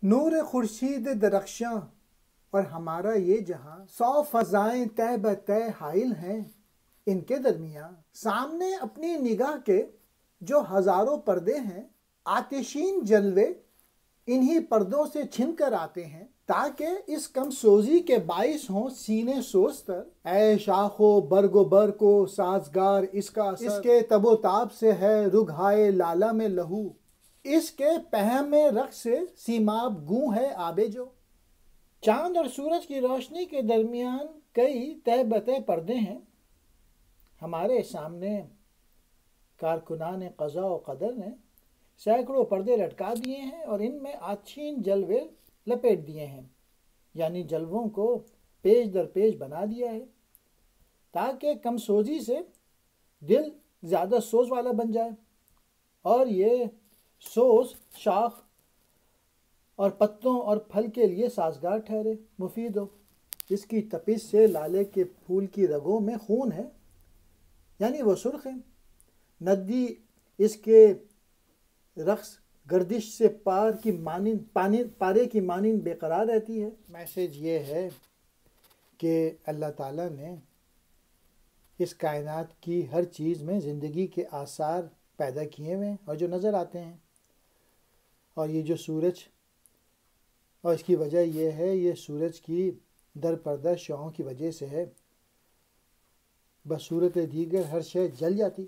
نور خورشید درخشاں اور ہمارا یہ جہاں 100 فضائیں تہ بتہ حائل ہیں، ان کے درمیان سامنے اپنی نگاہ کے جو ہزاروں پردے ہیں، آتشین جلوے انہی پردوں سے چھن کر آتے ہیں تاکہ اس کم سوزی کے باعث ہوں سینے سوزتر۔ اے شاخ و برگ و بر کو سازگار اس کا اثر، اس کے تب و تاب سے ہے رگھائے لالہ میں لہو، اس کے پہم میں رقص سے سیماب گوں ہے آب جو۔ چاند اور سورج کی روشنی کے درمیان کئی تہ بتہ پردے ہیں۔ ہمارے سامنے کارکنان قضا و قدر نے سینکڑوں پردے لٹکا دیے ہیں اور ان میں آتشین جلوے لپیٹ دیے ہیں، یعنی جلووں کو پیج در پیج بنا دیا ہے تاکہ کم سوزی سے دل زیادہ سوز والا بن جائے اور یہ سوز شاخ اور پتوں اور پھل کے لیے سازگار ٹھہرے، مفید ہو۔ اس کی تپش سے لالے کے پھول کی رگوں میں خون ہے، یعنی وہ سرخ ہے۔ ندی اس کے رقص گردش سے پارے کی مانند بے قرار رہتی ہے۔ میسیج یہ ہے کہ اللہ تعالیٰ نے اس کائنات کی ہر چیز میں زندگی کے آثار پیدا کیے ہوئے ہیں اور جو نظر آتے ہیں، اور یہ جو سورج، اور اس کی وجہ یہ ہے، یہ سورج کی در پردہ شعاؤں کی وجہ سے ہے، بصورت دیگر ہر شے جل جاتی۔